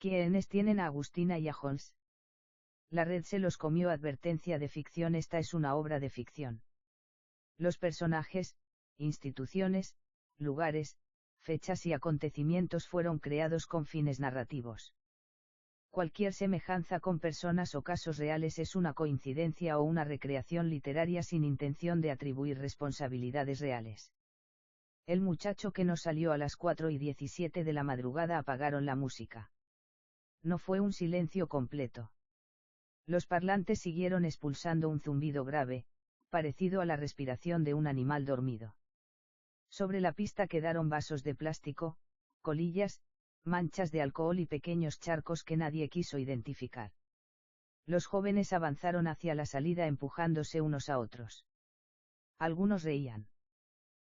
¿Quiénes tienen a Agustina y a Holmes? La red se los comió. Advertencia de ficción. Esta es una obra de ficción. Los personajes, instituciones, lugares, fechas y acontecimientos fueron creados con fines narrativos. Cualquier semejanza con personas o casos reales es una coincidencia o una recreación literaria sin intención de atribuir responsabilidades reales. El muchacho que nos salió a las 4:17 de la madrugada. Apagaron la música. No fue un silencio completo. Los parlantes siguieron expulsando un zumbido grave, parecido a la respiración de un animal dormido. Sobre la pista quedaron vasos de plástico, colillas, manchas de alcohol y pequeños charcos que nadie quiso identificar. Los jóvenes avanzaron hacia la salida empujándose unos a otros. Algunos reían.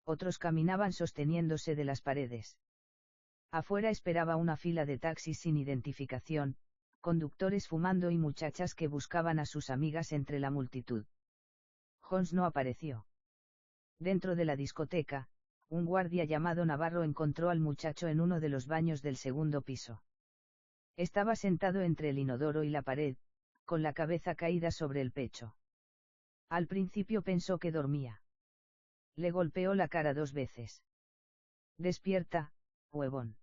Otros caminaban sosteniéndose de las paredes. Afuera esperaba una fila de taxis sin identificación, conductores fumando y muchachas que buscaban a sus amigas entre la multitud. Holmes no apareció. Dentro de la discoteca, un guardia llamado Navarro encontró al muchacho en uno de los baños del segundo piso. Estaba sentado entre el inodoro y la pared, con la cabeza caída sobre el pecho. Al principio pensó que dormía. Le golpeó la cara 2 veces. «Despierta, huevón.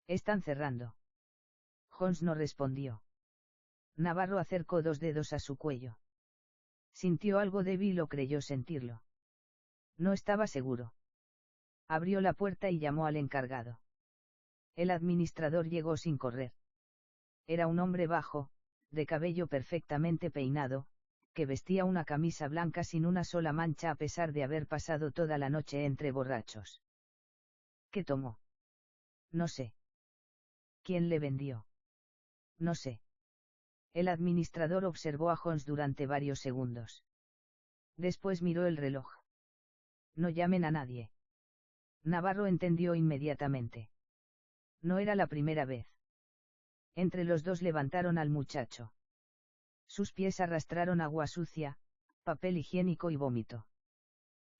Están cerrando». Holmes no respondió. Navarro acercó 2 dedos a su cuello. Sintió algo débil o creyó sentirlo. No estaba seguro. Abrió la puerta y llamó al encargado. El administrador llegó sin correr. Era un hombre bajo, de cabello perfectamente peinado, que vestía una camisa blanca sin una sola mancha a pesar de haber pasado toda la noche entre borrachos. ¿Qué tomó? No sé. ¿Quién le vendió? No sé. El administrador observó a Holmes durante varios segundos. Después miró el reloj. No llamen a nadie. Navarro entendió inmediatamente. No era la primera vez. Entre los dos levantaron al muchacho. Sus pies arrastraron agua sucia, papel higiénico y vómito.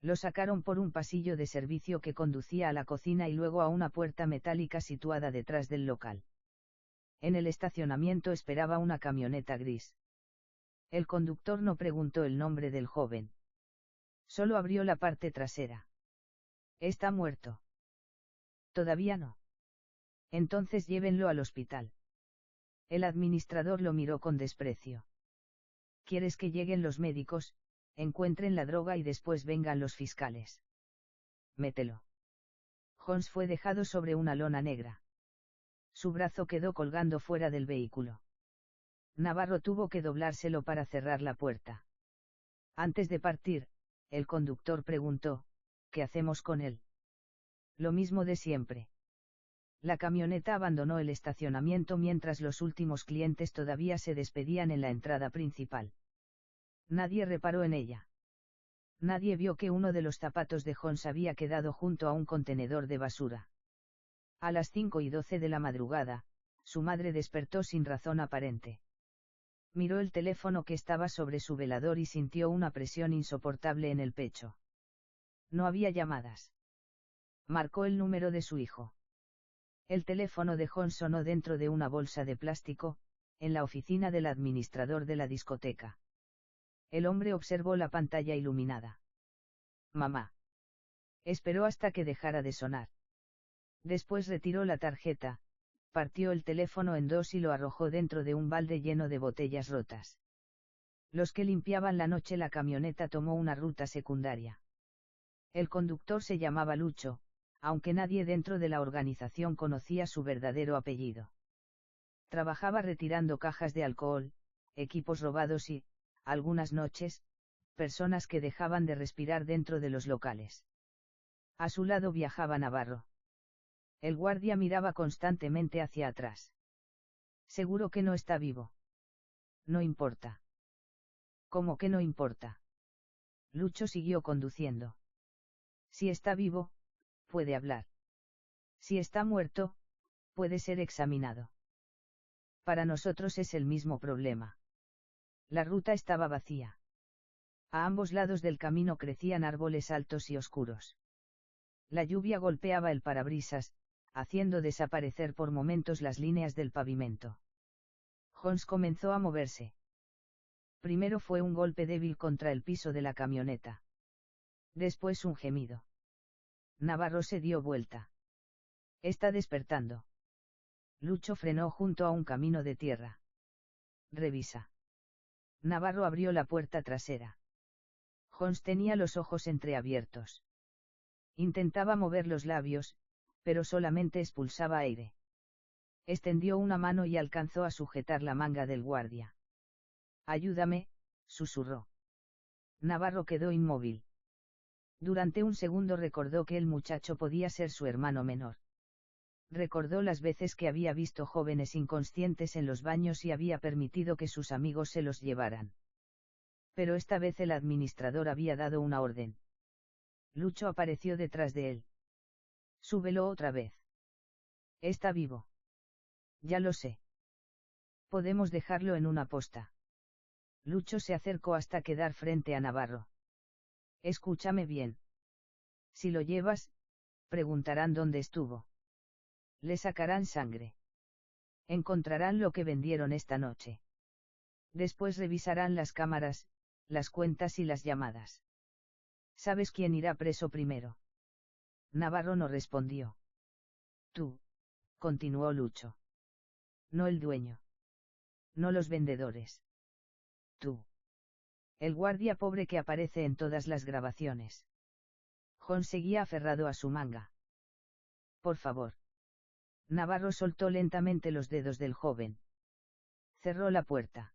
Lo sacaron por un pasillo de servicio que conducía a la cocina y luego a una puerta metálica situada detrás del local. En el estacionamiento esperaba una camioneta gris. El conductor no preguntó el nombre del joven. Solo abrió la parte trasera. ¿Está muerto? Todavía no. Entonces llévenlo al hospital. El administrador lo miró con desprecio. ¿Quieres que lleguen los médicos, encuentren la droga y después vengan los fiscales? Mételo. Holmes fue dejado sobre una lona negra. Su brazo quedó colgando fuera del vehículo. Navarro tuvo que doblárselo para cerrar la puerta. Antes de partir, el conductor preguntó, ¿qué hacemos con él? Lo mismo de siempre. La camioneta abandonó el estacionamiento mientras los últimos clientes todavía se despedían en la entrada principal. Nadie reparó en ella. Nadie vio que uno de los zapatos de Holmes había quedado junto a un contenedor de basura. A las 5:12 de la madrugada, su madre despertó sin razón aparente. Miró el teléfono que estaba sobre su velador y sintió una presión insoportable en el pecho. No había llamadas. Marcó el número de su hijo. El teléfono de Holmes sonó dentro de una bolsa de plástico, en la oficina del administrador de la discoteca. El hombre observó la pantalla iluminada. Mamá. Esperó hasta que dejara de sonar. Después retiró la tarjeta, partió el teléfono en 2 y lo arrojó dentro de un balde lleno de botellas rotas. Los que limpiaban la noche la camioneta tomó una ruta secundaria. El conductor se llamaba Lucho, aunque nadie dentro de la organización conocía su verdadero apellido. Trabajaba retirando cajas de alcohol, equipos robados y, algunas noches, personas que dejaban de respirar dentro de los locales. A su lado viajaba Navarro. El guardia miraba constantemente hacia atrás. Seguro que no está vivo. No importa. ¿Cómo que no importa? Lucho siguió conduciendo. Si está vivo, puede hablar. Si está muerto, puede ser examinado. Para nosotros es el mismo problema. La ruta estaba vacía. A ambos lados del camino crecían árboles altos y oscuros. La lluvia golpeaba el parabrisas, haciendo desaparecer por momentos las líneas del pavimento. Holmes comenzó a moverse. Primero fue un golpe débil contra el piso de la camioneta. Después un gemido. Navarro se dio vuelta. Está despertando. Lucho frenó junto a un camino de tierra. Revisa. Navarro abrió la puerta trasera. Holmes tenía los ojos entreabiertos. Intentaba mover los labios, pero solamente expulsaba aire. Extendió una mano y alcanzó a sujetar la manga del guardia. Ayúdame, susurró. Navarro quedó inmóvil. Durante un segundo recordó que el muchacho podía ser su hermano menor. Recordó las veces que había visto jóvenes inconscientes en los baños y había permitido que sus amigos se los llevaran. Pero esta vez el administrador había dado una orden. Lucho apareció detrás de él. Súbelo otra vez. Está vivo. Ya lo sé. Podemos dejarlo en una posta. Lucho se acercó hasta quedar frente a Navarro. Escúchame bien. Si lo llevas, preguntarán dónde estuvo. Le sacarán sangre. Encontrarán lo que vendieron esta noche. Después revisarán las cámaras, las cuentas y las llamadas. ¿Sabes quién irá preso primero? Navarro no respondió. Tú, continuó Lucho. No el dueño. No los vendedores. Tú. El guardia pobre que aparece en todas las grabaciones. Holmes seguía aferrado a su manga. Por favor. Navarro soltó lentamente los dedos del joven. Cerró la puerta.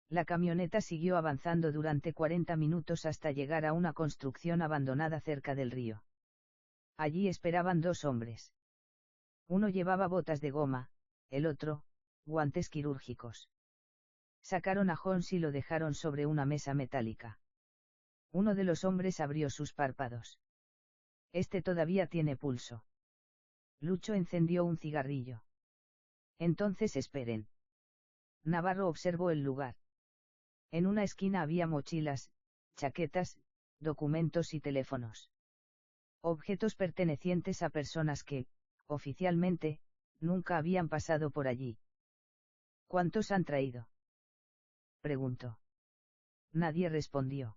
La camioneta siguió avanzando durante 40 minutos hasta llegar a una construcción abandonada cerca del río. Allí esperaban dos hombres. Uno llevaba botas de goma, el otro, guantes quirúrgicos. Sacaron a Holmes y lo dejaron sobre una mesa metálica. Uno de los hombres abrió sus párpados. Este todavía tiene pulso. Lucho encendió un cigarrillo. Entonces esperen. Navarro observó el lugar. En una esquina había mochilas, chaquetas, documentos y teléfonos. Objetos pertenecientes a personas que, oficialmente, nunca habían pasado por allí. ¿Cuántos han traído? Preguntó. Nadie respondió.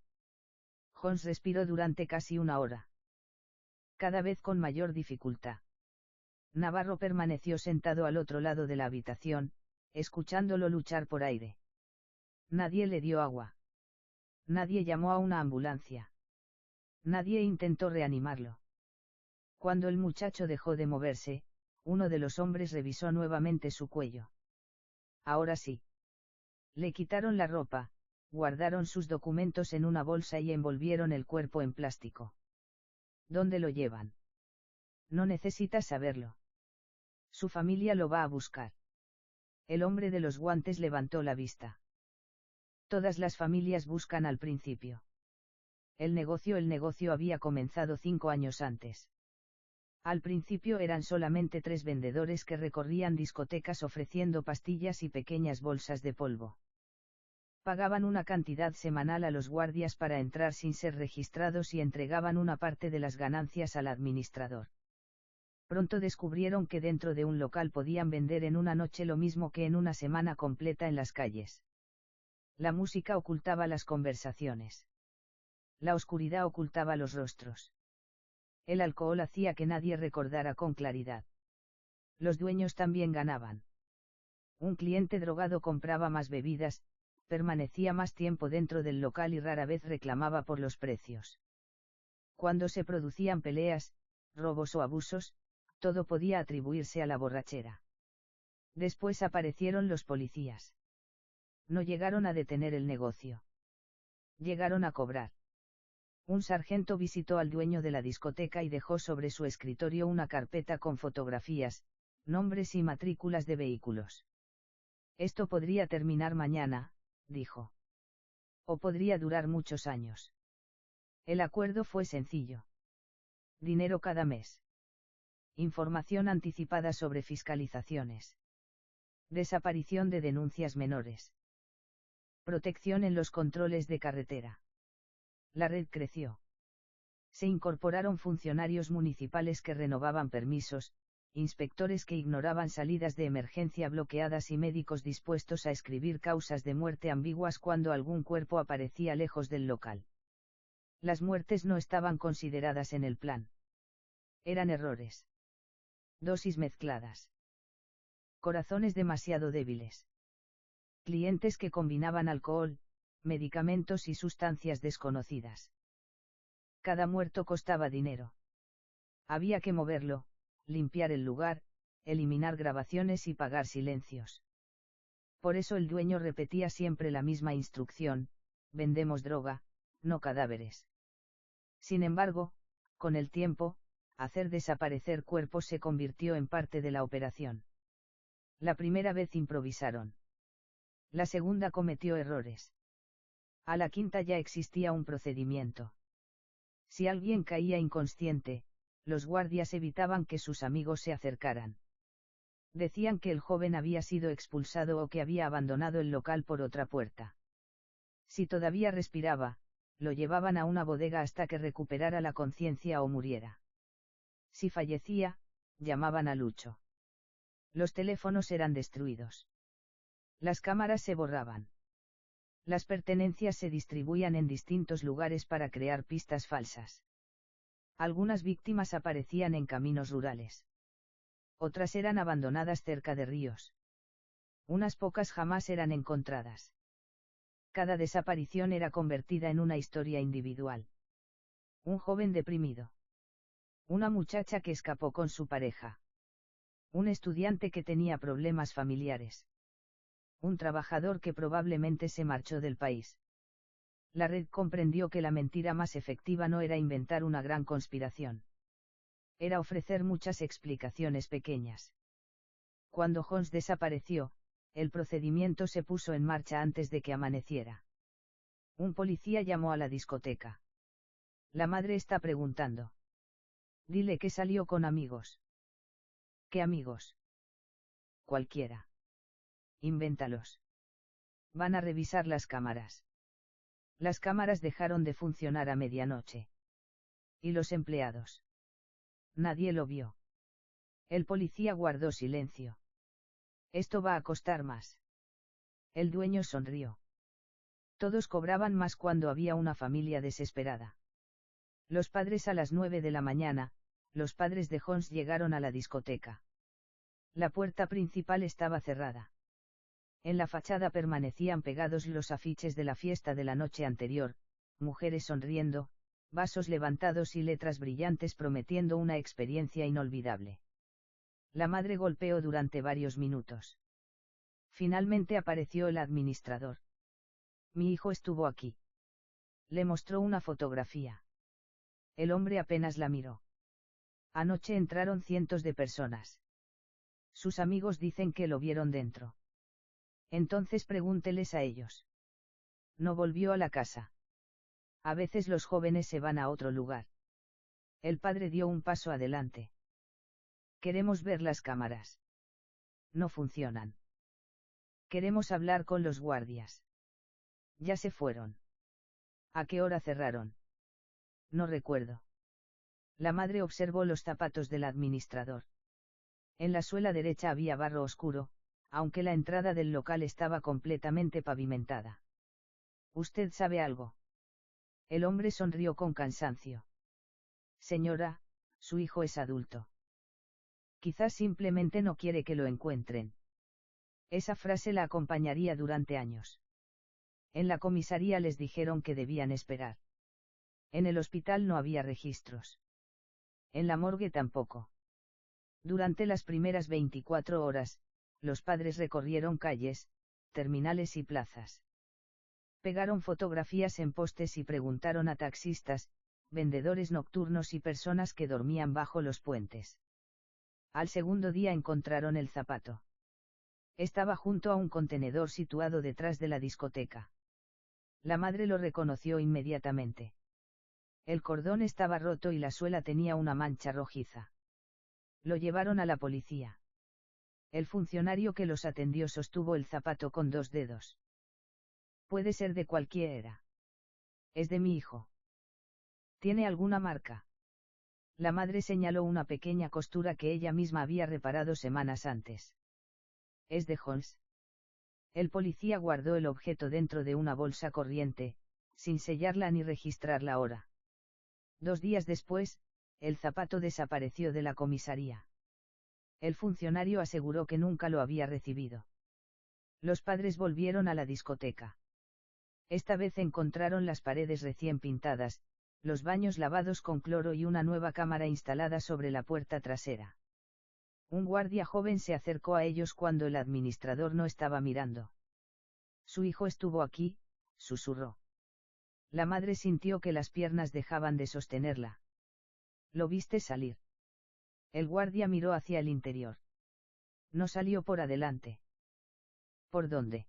Holmes respiró durante casi una hora. Cada vez con mayor dificultad. Navarro permaneció sentado al otro lado de la habitación, escuchándolo luchar por aire. Nadie le dio agua. Nadie llamó a una ambulancia. Nadie intentó reanimarlo. Cuando el muchacho dejó de moverse, uno de los hombres revisó nuevamente su cuello. Ahora sí. Le quitaron la ropa, guardaron sus documentos en una bolsa y envolvieron el cuerpo en plástico. ¿Dónde lo llevan? No necesitas saberlo. Su familia lo va a buscar. El hombre de los guantes levantó la vista. Todas las familias buscan al principio. El negocio había comenzado 5 años antes. Al principio eran solamente 3 vendedores que recorrían discotecas ofreciendo pastillas y pequeñas bolsas de polvo. Pagaban una cantidad semanal a los guardias para entrar sin ser registrados y entregaban una parte de las ganancias al administrador. Pronto descubrieron que dentro de un local podían vender en una noche lo mismo que en una semana completa en las calles. La música ocultaba las conversaciones. La oscuridad ocultaba los rostros. El alcohol hacía que nadie recordara con claridad. Los dueños también ganaban. Un cliente drogado compraba más bebidas, permanecía más tiempo dentro del local y rara vez reclamaba por los precios. Cuando se producían peleas, robos o abusos, todo podía atribuirse a la borrachera. Después aparecieron los policías. No llegaron a detener el negocio. Llegaron a cobrar. Un sargento visitó al dueño de la discoteca y dejó sobre su escritorio una carpeta con fotografías, nombres y matrículas de vehículos. Esto podría terminar mañana, dijo. O podría durar muchos años. El acuerdo fue sencillo. Dinero cada mes. Información anticipada sobre fiscalizaciones. Desaparición de denuncias menores. Protección en los controles de carretera. La red creció. Se incorporaron funcionarios municipales que renovaban permisos, inspectores que ignoraban salidas de emergencia bloqueadas y médicos dispuestos a escribir causas de muerte ambiguas cuando algún cuerpo aparecía lejos del local. Las muertes no estaban consideradas en el plan. Eran errores. Dosis mezcladas. Corazones demasiado débiles. Clientes que combinaban alcohol, medicamentos y sustancias desconocidas. Cada muerto costaba dinero. Había que moverlo, limpiar el lugar, eliminar grabaciones y pagar silencios. Por eso el dueño repetía siempre la misma instrucción: vendemos droga, no cadáveres. Sin embargo, con el tiempo, hacer desaparecer cuerpos se convirtió en parte de la operación. La primera vez improvisaron. La segunda cometió errores. A la quinta ya existía un procedimiento. Si alguien caía inconsciente, los guardias evitaban que sus amigos se acercaran. Decían que el joven había sido expulsado o que había abandonado el local por otra puerta. Si todavía respiraba, lo llevaban a una bodega hasta que recuperara la conciencia o muriera. Si fallecía, llamaban a Lucho. Los teléfonos eran destruidos. Las cámaras se borraban. Las pertenencias se distribuían en distintos lugares para crear pistas falsas. Algunas víctimas aparecían en caminos rurales. Otras eran abandonadas cerca de ríos. Unas pocas jamás eran encontradas. Cada desaparición era convertida en una historia individual. Un joven deprimido. Una muchacha que escapó con su pareja. Un estudiante que tenía problemas familiares. Un trabajador que probablemente se marchó del país. La red comprendió que la mentira más efectiva no era inventar una gran conspiración. Era ofrecer muchas explicaciones pequeñas. Cuando Jones desapareció, el procedimiento se puso en marcha antes de que amaneciera. Un policía llamó a la discoteca. La madre está preguntando. Dile que salió con amigos. ¿Qué amigos? Cualquiera. Invéntalos. Van a revisar las cámaras. Las cámaras dejaron de funcionar a medianoche. ¿Y los empleados? Nadie lo vio. El policía guardó silencio. Esto va a costar más. El dueño sonrió. Todos cobraban más cuando había una familia desesperada. Los padres a las 9 de la mañana, los padres de Jones llegaron a la discoteca. La puerta principal estaba cerrada. En la fachada permanecían pegados los afiches de la fiesta de la noche anterior, mujeres sonriendo, vasos levantados y letras brillantes prometiendo una experiencia inolvidable. La madre golpeó durante varios minutos. Finalmente apareció el administrador. Mi hijo estuvo aquí. Le mostró una fotografía. El hombre apenas la miró. Anoche entraron cientos de personas. Sus amigos dicen que lo vieron dentro. Entonces pregúnteles a ellos. No volvió a la casa. A veces los jóvenes se van a otro lugar. El padre dio un paso adelante. Queremos ver las cámaras. No funcionan. Queremos hablar con los guardias. Ya se fueron. ¿A qué hora cerraron? No recuerdo. La madre observó los zapatos del administrador. En la suela derecha había barro oscuro, aunque la entrada del local estaba completamente pavimentada. ¿Usted sabe algo? El hombre sonrió con cansancio. Señora, su hijo es adulto. Quizás simplemente no quiere que lo encuentren. Esa frase la acompañaría durante años. En la comisaría les dijeron que debían esperar. En el hospital no había registros. En la morgue tampoco. Durante las primeras 24 horas, los padres recorrieron calles, terminales y plazas. Pegaron fotografías en postes y preguntaron a taxistas, vendedores nocturnos y personas que dormían bajo los puentes. Al segundo día encontraron el zapato. Estaba junto a un contenedor situado detrás de la discoteca. La madre lo reconoció inmediatamente. El cordón estaba roto y la suela tenía una mancha rojiza. Lo llevaron a la policía. El funcionario que los atendió sostuvo el zapato con 2 dedos. Puede ser de cualquiera. Es de mi hijo. ¿Tiene alguna marca? La madre señaló una pequeña costura que ella misma había reparado semanas antes. Es de Holmes. El policía guardó el objeto dentro de una bolsa corriente, sin sellarla ni registrar la hora. 2 días después, el zapato desapareció de la comisaría. El funcionario aseguró que nunca lo había recibido. Los padres volvieron a la discoteca. Esta vez encontraron las paredes recién pintadas, los baños lavados con cloro y una nueva cámara instalada sobre la puerta trasera. Un guardia joven se acercó a ellos cuando el administrador no estaba mirando. Su hijo estuvo aquí, susurró. La madre sintió que las piernas dejaban de sostenerla. ¿Lo viste salir? El guardia miró hacia el interior. No salió por adelante. ¿Por dónde?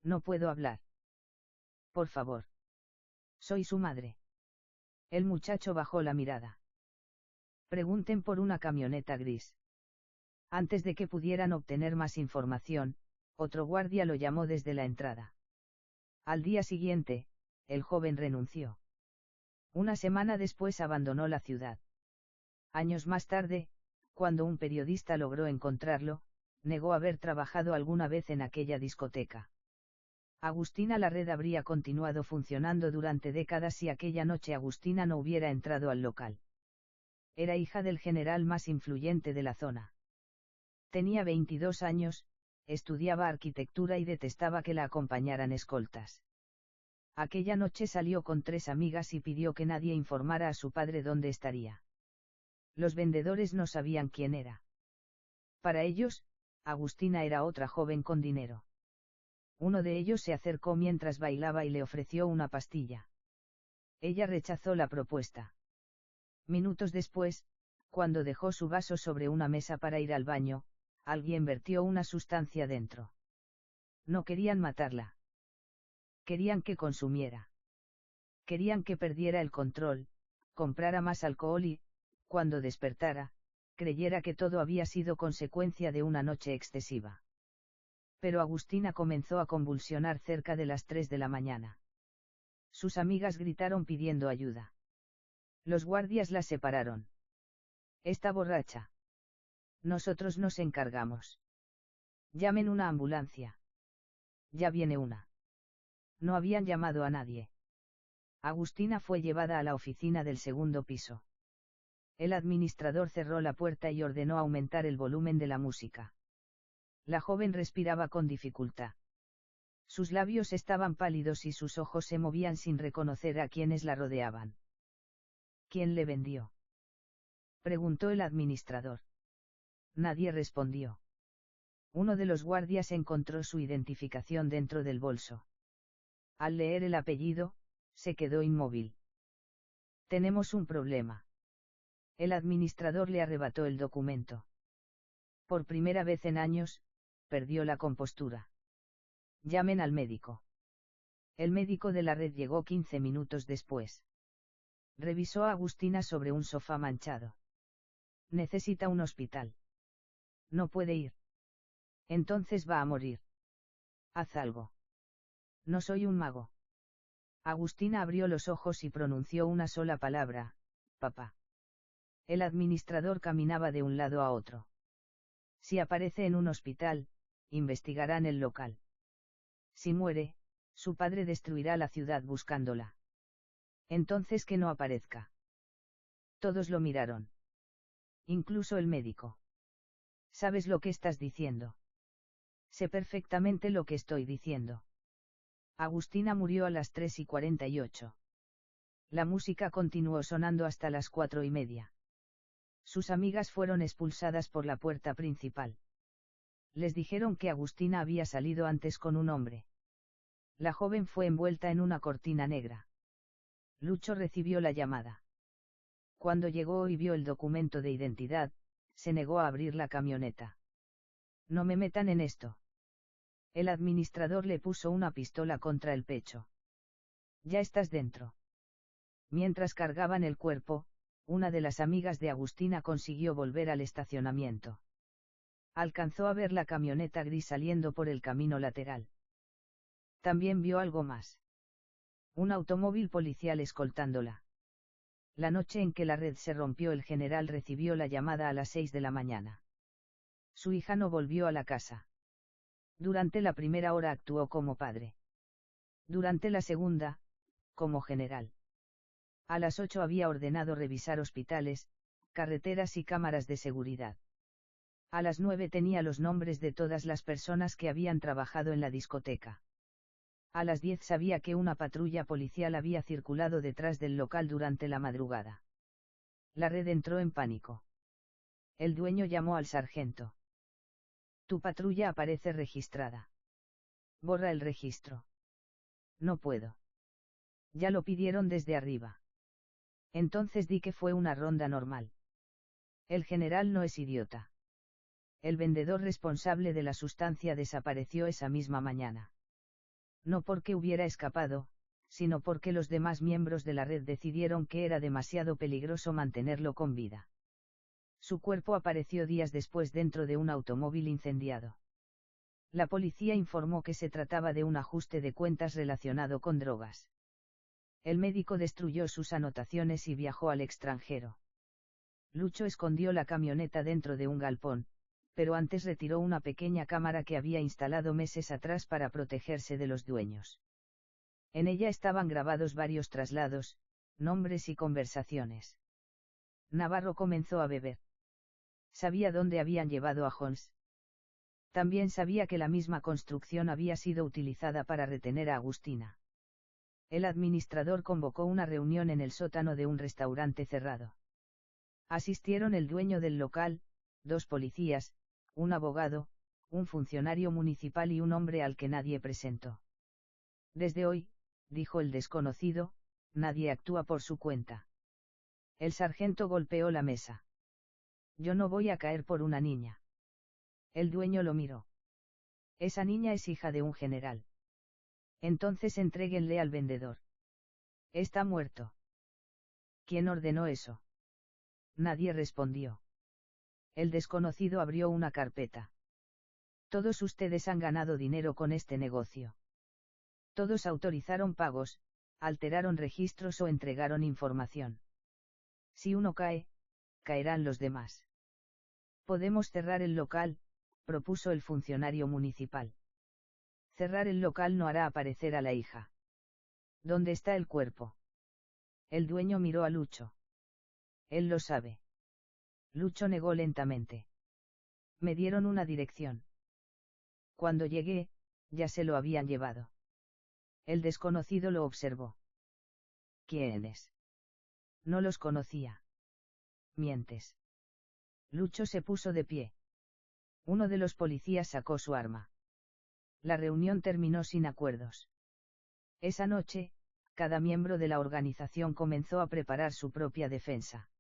No puedo hablar. Por favor. Soy su madre. El muchacho bajó la mirada. Pregunten por una camioneta gris. Antes de que pudieran obtener más información, otro guardia lo llamó desde la entrada. Al día siguiente, el joven renunció. Una semana después abandonó la ciudad. Años más tarde, cuando un periodista logró encontrarlo, negó haber trabajado alguna vez en aquella discoteca. Agustina Larred habría continuado funcionando durante décadas si aquella noche Agustina no hubiera entrado al local. Era hija del general más influyente de la zona. Tenía 22 años, estudiaba arquitectura y detestaba que la acompañaran escoltas. Aquella noche salió con 3 amigas y pidió que nadie informara a su padre dónde estaría. Los vendedores no sabían quién era. Para ellos, Agustina era otra joven con dinero. Uno de ellos se acercó mientras bailaba y le ofreció una pastilla. Ella rechazó la propuesta. Minutos después, cuando dejó su vaso sobre una mesa para ir al baño, alguien vertió una sustancia dentro. No querían matarla. Querían que consumiera. Querían que perdiera el control, comprara más alcohol y, cuando despertara, creyera que todo había sido consecuencia de una noche excesiva. Pero Agustina comenzó a convulsionar cerca de las 3 de la mañana. Sus amigas gritaron pidiendo ayuda. Los guardias la separaron. Está borracha. Nosotros nos encargamos. Llamen una ambulancia. Ya viene una. No habían llamado a nadie. Agustina fue llevada a la oficina del segundo piso. El administrador cerró la puerta y ordenó aumentar el volumen de la música. La joven respiraba con dificultad. Sus labios estaban pálidos y sus ojos se movían sin reconocer a quienes la rodeaban. ¿Quién le vendió? Preguntó el administrador. Nadie respondió. Uno de los guardias encontró su identificación dentro del bolso. Al leer el apellido, se quedó inmóvil. Tenemos un problema. El administrador le arrebató el documento. Por primera vez en años, perdió la compostura. Llamen al médico. El médico de la red llegó 15 minutos después. Revisó a Agustina sobre un sofá manchado. Necesita un hospital. No puede ir. Entonces va a morir. Haz algo. No soy un mago. Agustina abrió los ojos y pronunció una sola palabra: papá. El administrador caminaba de un lado a otro. Si aparece en un hospital, investigarán el local. Si muere, su padre destruirá la ciudad buscándola. Entonces que no aparezca. Todos lo miraron. Incluso el médico. ¿Sabes lo que estás diciendo? Sé perfectamente lo que estoy diciendo. Agustina murió a las 3:48. La música continuó sonando hasta las 4:30. Sus amigas fueron expulsadas por la puerta principal. Les dijeron que Agustina había salido antes con un hombre. La joven fue envuelta en una cortina negra. Lucho recibió la llamada. Cuando llegó y vio el documento de identidad, se negó a abrir la camioneta. No me metan en esto. El administrador le puso una pistola contra el pecho. Ya estás dentro. Mientras cargaban el cuerpo, una de las amigas de Agustina consiguió volver al estacionamiento. Alcanzó a ver la camioneta gris saliendo por el camino lateral. También vio algo más. Un automóvil policial escoltándola. La noche en que la red se rompió, el general recibió la llamada a las 6 de la mañana. Su hija no volvió a la casa. Durante la primera hora actuó como padre. Durante la segunda, como general. A las 8 había ordenado revisar hospitales, carreteras y cámaras de seguridad. A las 9 tenía los nombres de todas las personas que habían trabajado en la discoteca. A las 10 sabía que una patrulla policial había circulado detrás del local durante la madrugada. La red entró en pánico. El dueño llamó al sargento. Tu patrulla aparece registrada. Borra el registro. No puedo. Ya lo pidieron desde arriba. Entonces di que fue una ronda normal. El general no es idiota. El vendedor responsable de la sustancia desapareció esa misma mañana. No porque hubiera escapado, sino porque los demás miembros de la red decidieron que era demasiado peligroso mantenerlo con vida. Su cuerpo apareció días después dentro de un automóvil incendiado. La policía informó que se trataba de un ajuste de cuentas relacionado con drogas. El médico destruyó sus anotaciones y viajó al extranjero. Lucho escondió la camioneta dentro de un galpón, pero antes retiró una pequeña cámara que había instalado meses atrás para protegerse de los dueños. En ella estaban grabados varios traslados, nombres y conversaciones. Navarro comenzó a beber. Sabía dónde habían llevado a Holmes. También sabía que la misma construcción había sido utilizada para retener a Agustina. El administrador convocó una reunión en el sótano de un restaurante cerrado. Asistieron el dueño del local, 2 policías, un abogado, un funcionario municipal y un hombre al que nadie presentó. Desde hoy, dijo el desconocido, nadie actúa por su cuenta. El sargento golpeó la mesa. Yo no voy a caer por una niña. El dueño lo miró. Esa niña es hija de un general. Entonces entréguenle al vendedor. Está muerto. ¿Quién ordenó eso? Nadie respondió. El desconocido abrió una carpeta. Todos ustedes han ganado dinero con este negocio. Todos autorizaron pagos, alteraron registros o entregaron información. Si uno cae, caerán los demás. Podemos cerrar el local, propuso el funcionario municipal. Cerrar el local no hará aparecer a la hija. ¿Dónde está el cuerpo? El dueño miró a Lucho. Él lo sabe. Lucho negó lentamente. Me dieron una dirección. Cuando llegué, ya se lo habían llevado. El desconocido lo observó. ¿Quiénes? No los conocía. Mientes. Lucho se puso de pie. Uno de los policías sacó su arma. La reunión terminó sin acuerdos. Esa noche, cada miembro de la organización comenzó a preparar su propia defensa.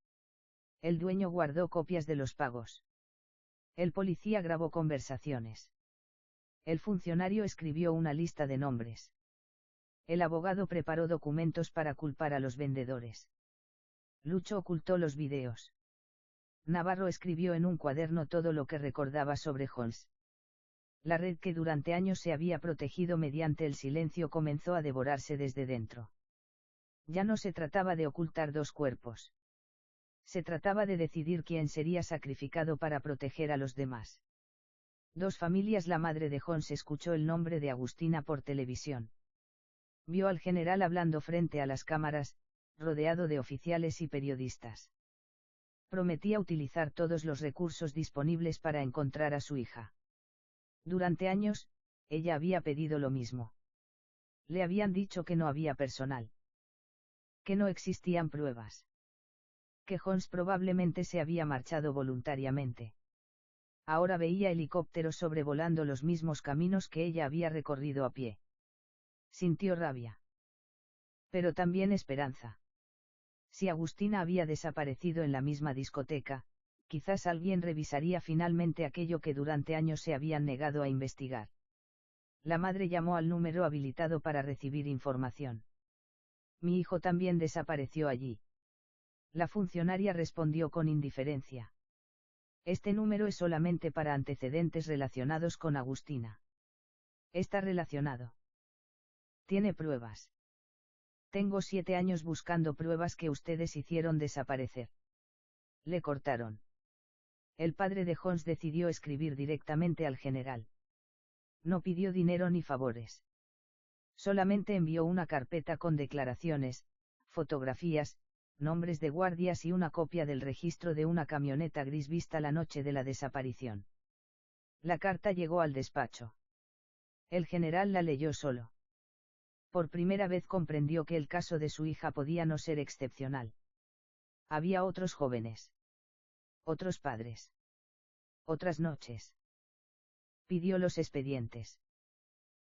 El dueño guardó copias de los pagos. El policía grabó conversaciones. El funcionario escribió una lista de nombres. El abogado preparó documentos para culpar a los vendedores. Lucho ocultó los videos. Navarro escribió en un cuaderno todo lo que recordaba sobre Holmes. La red que durante años se había protegido mediante el silencio comenzó a devorarse desde dentro. Ya no se trataba de ocultar 2 cuerpos. Se trataba de decidir quién sería sacrificado para proteger a los demás. 2 familias. La madre de Holmes escuchó el nombre de Agustina por televisión. Vio al general hablando frente a las cámaras, rodeado de oficiales y periodistas. Prometía utilizar todos los recursos disponibles para encontrar a su hija. Durante años, ella había pedido lo mismo. Le habían dicho que no había personal. Que no existían pruebas. Que Holmes probablemente se había marchado voluntariamente. Ahora veía helicópteros sobrevolando los mismos caminos que ella había recorrido a pie. Sintió rabia. Pero también esperanza. Si Agustina había desaparecido en la misma discoteca, quizás alguien revisaría finalmente aquello que durante años se habían negado a investigar. La madre llamó al número habilitado para recibir información. Mi hijo también desapareció allí. La funcionaria respondió con indiferencia. Este número es solamente para antecedentes relacionados con Agustina. Está relacionado. Tiene pruebas. Tengo 7 años buscando pruebas que ustedes hicieron desaparecer. Le cortaron. El padre de Holmes decidió escribir directamente al general. No pidió dinero ni favores. Solamente envió una carpeta con declaraciones, fotografías, nombres de guardias y una copia del registro de una camioneta gris vista la noche de la desaparición. La carta llegó al despacho. El general la leyó solo. Por primera vez comprendió que el caso de su hija podía no ser excepcional. Había otros jóvenes. Otros padres. Otras noches. Pidió los expedientes.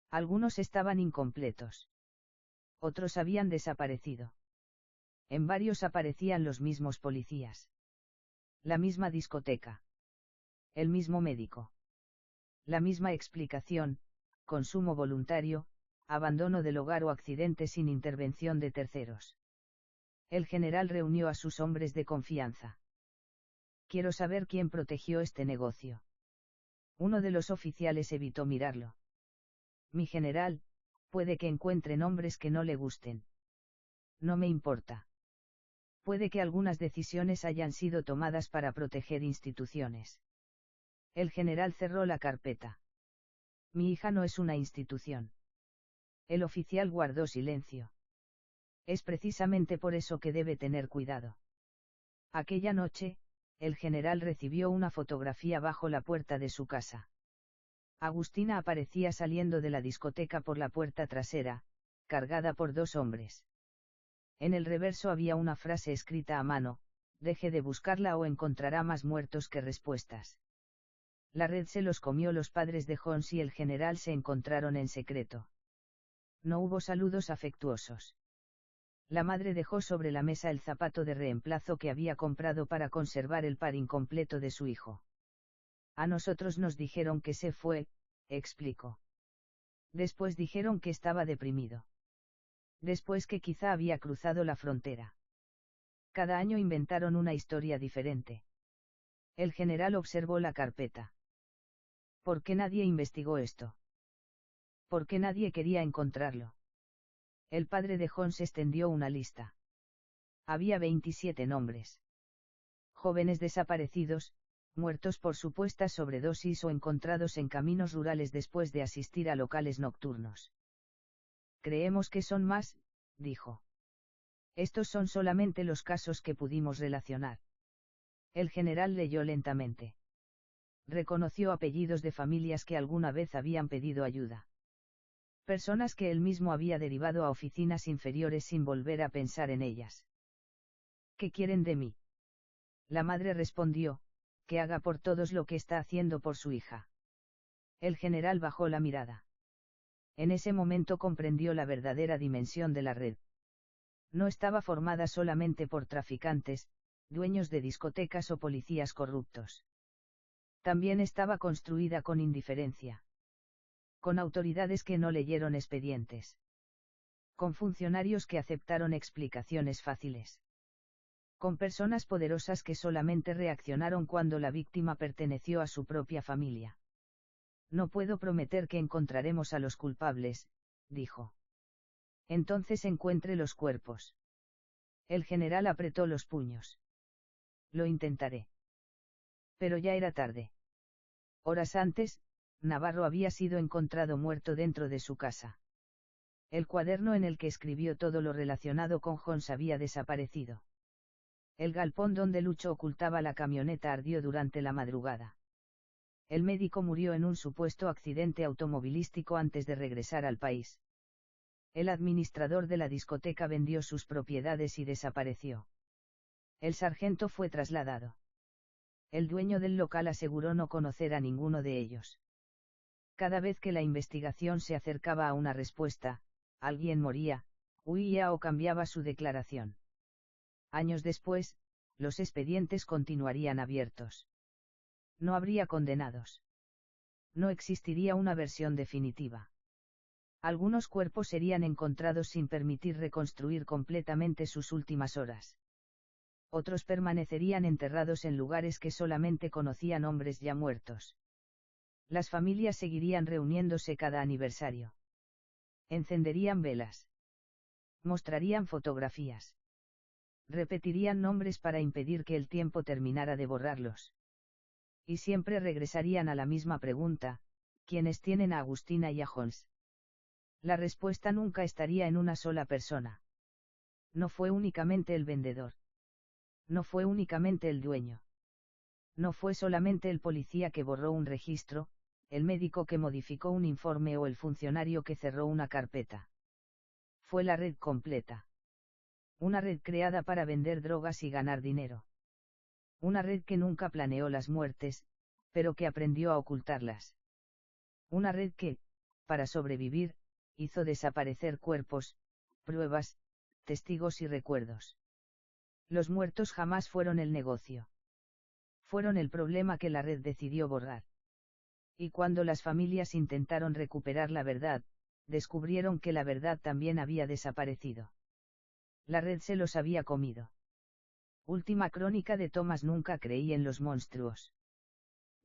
Algunos estaban incompletos. Otros habían desaparecido. En varios aparecían los mismos policías. La misma discoteca. El mismo médico. La misma explicación: consumo voluntario, abandono del hogar o accidente sin intervención de terceros. El general reunió a sus hombres de confianza. Quiero saber quién protegió este negocio. Uno de los oficiales evitó mirarlo. Mi general, puede que encuentre nombres que no le gusten. No me importa. Puede que algunas decisiones hayan sido tomadas para proteger instituciones. El general cerró la carpeta. Mi hija no es una institución. El oficial guardó silencio. Es precisamente por eso que debe tener cuidado. Aquella noche, el general recibió una fotografía bajo la puerta de su casa. Agustina aparecía saliendo de la discoteca por la puerta trasera, cargada por 2 hombres. En el reverso había una frase escrita a mano: deje de buscarla o encontrará más muertos que respuestas. La red se los comió. Los padres de Holmes y el general se encontraron en secreto. No hubo saludos afectuosos. La madre dejó sobre la mesa el zapato de reemplazo que había comprado para conservar el par incompleto de su hijo. A nosotros nos dijeron que se fue, explicó. Después dijeron que estaba deprimido. Después que quizá había cruzado la frontera. Cada año inventaron una historia diferente. El general observó la carpeta. ¿Por qué nadie investigó esto? ¿Por qué nadie quería encontrarlo? El padre de Holmes extendió una lista. Había 27 nombres. Jóvenes desaparecidos, muertos por supuestas sobredosis o encontrados en caminos rurales después de asistir a locales nocturnos. Creemos que son más, dijo. Estos son solamente los casos que pudimos relacionar. El general leyó lentamente. Reconoció apellidos de familias que alguna vez habían pedido ayuda. Personas que él mismo había derivado a oficinas inferiores sin volver a pensar en ellas. ¿Qué quieren de mí? La madre respondió: que haga por todos lo que está haciendo por su hija. El general bajó la mirada. En ese momento comprendió la verdadera dimensión de la red. No estaba formada solamente por traficantes, dueños de discotecas o policías corruptos. También estaba construida con indiferencia. Con autoridades que no leyeron expedientes. Con funcionarios que aceptaron explicaciones fáciles. Con personas poderosas que solamente reaccionaron cuando la víctima perteneció a su propia familia. No puedo prometer que encontraremos a los culpables, dijo. Entonces encuentre los cuerpos. El general apretó los puños. Lo intentaré. Pero ya era tarde. Horas antes, Navarro había sido encontrado muerto dentro de su casa. El cuaderno en el que escribió todo lo relacionado con Holmes había desaparecido. El galpón donde Lucho ocultaba la camioneta ardió durante la madrugada. El médico murió en un supuesto accidente automovilístico antes de regresar al país. El administrador de la discoteca vendió sus propiedades y desapareció. El sargento fue trasladado. El dueño del local aseguró no conocer a ninguno de ellos. Cada vez que la investigación se acercaba a una respuesta, alguien moría, huía o cambiaba su declaración. Años después, los expedientes continuarían abiertos. No habría condenados. No existiría una versión definitiva. Algunos cuerpos serían encontrados sin permitir reconstruir completamente sus últimas horas. Otros permanecerían enterrados en lugares que solamente conocían hombres ya muertos. Las familias seguirían reuniéndose cada aniversario. Encenderían velas. Mostrarían fotografías. Repetirían nombres para impedir que el tiempo terminara de borrarlos. Y siempre regresarían a la misma pregunta: ¿quiénes tienen a Agustina y a Holmes? La respuesta nunca estaría en una sola persona. No fue únicamente el vendedor. No fue únicamente el dueño. No fue solamente el policía que borró un registro, el médico que modificó un informe o el funcionario que cerró una carpeta. Fue la red completa. Una red creada para vender drogas y ganar dinero. Una red que nunca planeó las muertes, pero que aprendió a ocultarlas. Una red que, para sobrevivir, hizo desaparecer cuerpos, pruebas, testigos y recuerdos. Los muertos jamás fueron el negocio. Fueron el problema que la red decidió borrar. Y cuando las familias intentaron recuperar la verdad, descubrieron que la verdad también había desaparecido. La red se los había comido. Última crónica de Thomas. Nunca creí en los monstruos.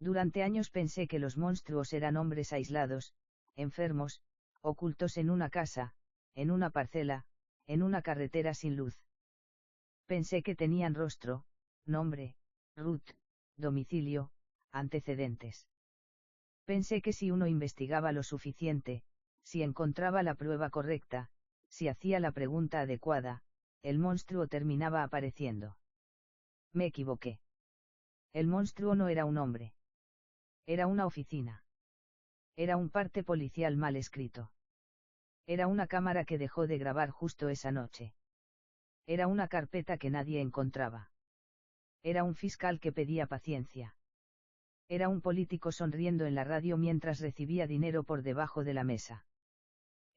Durante años pensé que los monstruos eran hombres aislados, enfermos, ocultos en una casa, en una parcela, en una carretera sin luz. Pensé que tenían rostro, nombre, root, domicilio, antecedentes. Pensé que si uno investigaba lo suficiente, si encontraba la prueba correcta, si hacía la pregunta adecuada, el monstruo terminaba apareciendo. Me equivoqué. El monstruo no era un hombre. Era una oficina. Era un parte policial mal escrito. Era una cámara que dejó de grabar justo esa noche. Era una carpeta que nadie encontraba. Era un fiscal que pedía paciencia. Era un político sonriendo en la radio mientras recibía dinero por debajo de la mesa.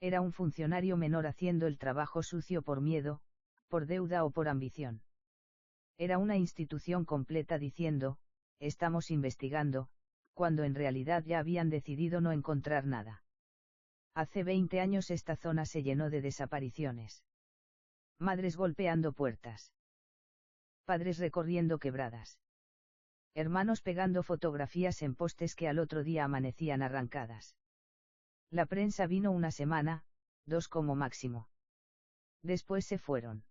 Era un funcionario menor haciendo el trabajo sucio por miedo, por deuda o por ambición. Era una institución completa diciendo: estamos investigando, cuando en realidad ya habían decidido no encontrar nada. Hace 20 años esta zona se llenó de desapariciones. Madres golpeando puertas. Padres recorriendo quebradas. Hermanos pegando fotografías en postes que al otro día amanecían arrancadas. La prensa vino una semana, 2 como máximo. Después se fueron.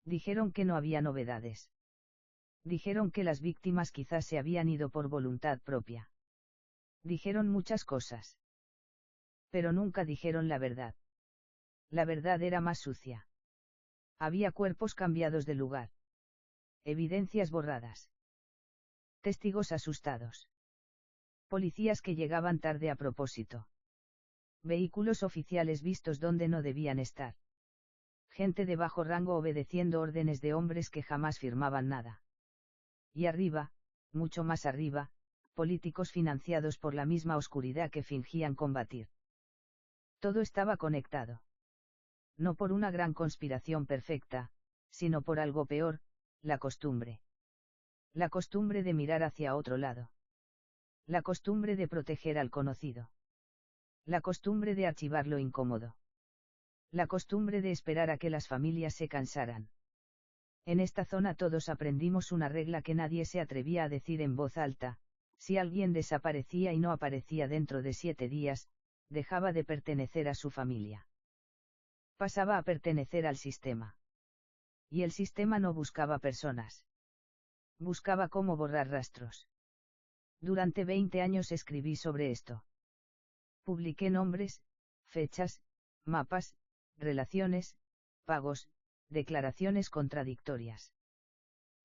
Dijeron que no había novedades. Dijeron que las víctimas quizás se habían ido por voluntad propia. Dijeron muchas cosas. Pero nunca dijeron la verdad. La verdad era más sucia. Había cuerpos cambiados de lugar. Evidencias borradas. Testigos asustados. Policías que llegaban tarde a propósito. Vehículos oficiales vistos donde no debían estar. Gente de bajo rango obedeciendo órdenes de hombres que jamás firmaban nada. Y arriba, mucho más arriba, políticos financiados por la misma oscuridad que fingían combatir. Todo estaba conectado. No por una gran conspiración perfecta, sino por algo peor, la costumbre. La costumbre de mirar hacia otro lado. La costumbre de proteger al conocido. La costumbre de archivar lo incómodo. La costumbre de esperar a que las familias se cansaran. En esta zona todos aprendimos una regla que nadie se atrevía a decir en voz alta: si alguien desaparecía y no aparecía dentro de 7 días, dejaba de pertenecer a su familia. Pasaba a pertenecer al sistema. Y el sistema no buscaba personas. Buscaba cómo borrar rastros. Durante 20 años escribí sobre esto. Publiqué nombres, fechas, mapas, relaciones, pagos, declaraciones contradictorias.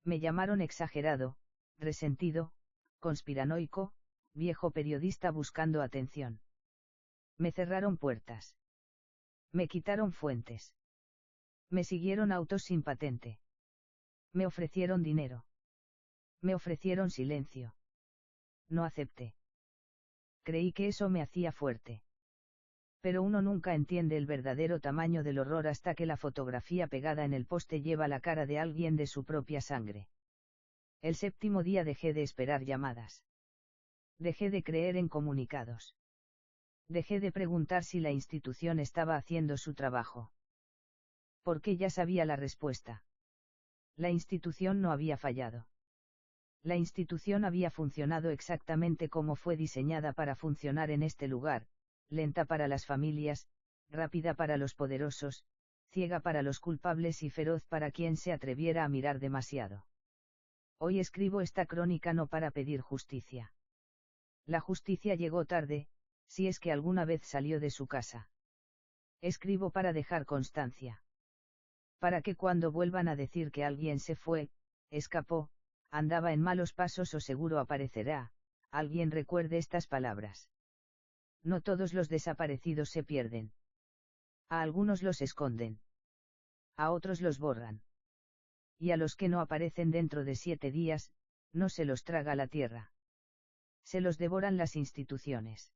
Me llamaron exagerado, resentido, conspiranoico, viejo periodista buscando atención. Me cerraron puertas. Me quitaron fuentes. Me siguieron autos sin patente. Me ofrecieron dinero. Me ofrecieron silencio. No acepté. Creí que eso me hacía fuerte. Pero uno nunca entiende el verdadero tamaño del horror hasta que la fotografía pegada en el poste lleva la cara de alguien de su propia sangre. El 7º día dejé de esperar llamadas. Dejé de creer en comunicados. Dejé de preguntar si la institución estaba haciendo su trabajo. Porque ya sabía la respuesta. La institución no había fallado. La institución había funcionado exactamente como fue diseñada para funcionar en este lugar: lenta para las familias, rápida para los poderosos, ciega para los culpables y feroz para quien se atreviera a mirar demasiado. Hoy escribo esta crónica no para pedir justicia. La justicia llegó tarde, si es que alguna vez salió de su casa. Escribo para dejar constancia. Para que cuando vuelvan a decir que alguien se fue, escapó, andaba en malos pasos o seguro aparecerá, alguien recuerde estas palabras. No todos los desaparecidos se pierden. A algunos los esconden. A otros los borran. Y a los que no aparecen dentro de 7 días, no se los traga la tierra. Se los devoran las instituciones.